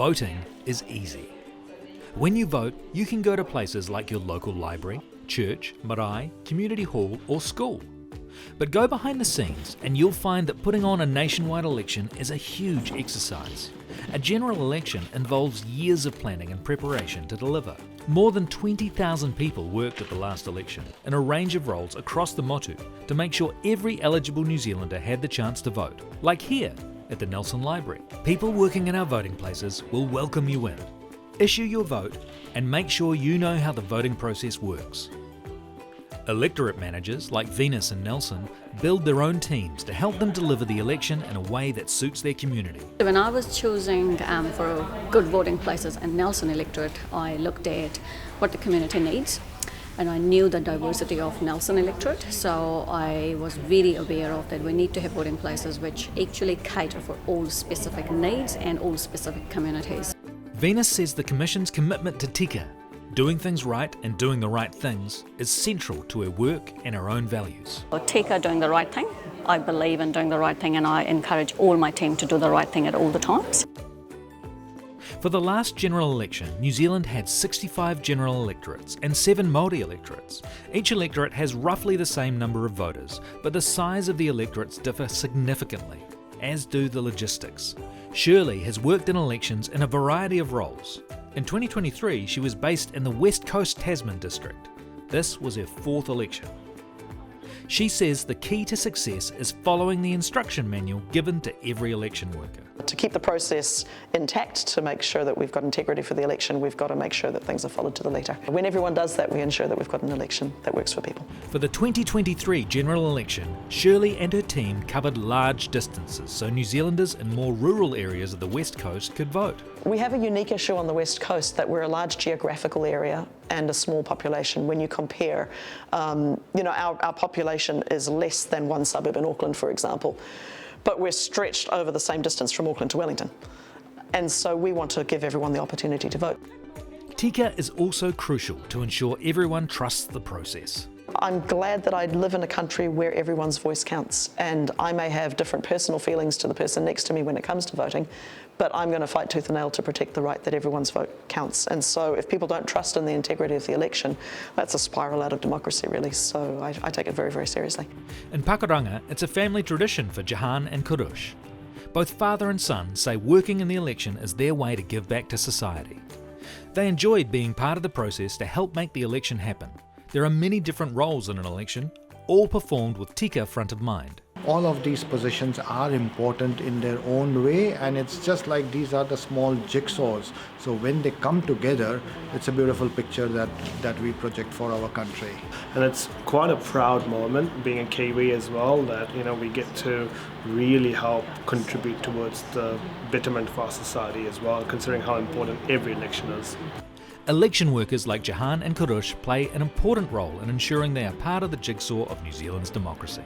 Voting is easy. When you vote, you can go to places like your local library, church, marae, community hall or school. But go behind the scenes and you'll find that putting on a nationwide election is a huge exercise. A general election involves years of planning and preparation to deliver. More than 20,000 people worked at the last election in a range of roles across the motu to make sure every eligible New Zealander had the chance to vote, like here at the Nelson Library. People working in our voting places will welcome you in. Issue your vote and make sure you know how the voting process works. Electorate managers like Venus and Nelson build their own teams to help them deliver the election in a way that suits their community. When I was choosing for good voting places in Nelson electorate, I looked at what the community needs, and I knew the diversity of Nelson electorate, so I was very aware of that we need to have voting places which actually cater for all specific needs and all specific communities. Venus says the Commission's commitment to Tika, doing things right and doing the right things, is central to her work and her own values. Tika, doing the right thing. I believe in doing the right thing, and I encourage all my team to do the right thing at all the times. For the last general election, New Zealand had 65 general electorates and 7 Māori electorates. Each electorate has roughly the same number of voters, but the size of the electorates differ significantly, as do the logistics. Shirley has worked in elections in a variety of roles. In 2023, she was based in the West Coast Tasman district. This was her 4th election. She says the key to success is following the instruction manual given to every election worker. To keep the process intact, to make sure that we've got integrity for the election, we've got to make sure that things are followed to the letter. When everyone does that, we ensure that we've got an election that works for people. For the 2023 general election, Shirley and her team covered large distances so New Zealanders in more rural areas of the West Coast could vote. We have a unique issue on the West Coast that we're a large geographical area and a small population. When you compare, our population is less than one suburb in Auckland, for example, but we're stretched over the same distance from Auckland to Wellington. And so we want to give everyone the opportunity to vote. Tika is also crucial to ensure everyone trusts the process. I'm glad that I live in a country where everyone's voice counts, and I may have different personal feelings to the person next to me when it comes to voting, but I'm going to fight tooth and nail to protect the right that everyone's vote counts. And so if people don't trust in the integrity of the election, that's a spiral out of democracy, really. So I take it very, very seriously. In Pakuranga, it's a family tradition for Jahan and Kurush. Both father and son say working in the election is their way to give back to society. They enjoyed being part of the process to help make the election happen. There are many different roles in an election, all performed with Tika front of mind. All of these positions are important in their own way, and it's just like these are the small jigsaws. So when they come together, it's a beautiful picture that we project for our country. And it's quite a proud moment, being a Kiwi as well, that we get to really help contribute towards the betterment of our society as well, considering how important every election is. Election workers like Jahan and Kurush play an important role in ensuring they are part of the jigsaw of New Zealand's democracy.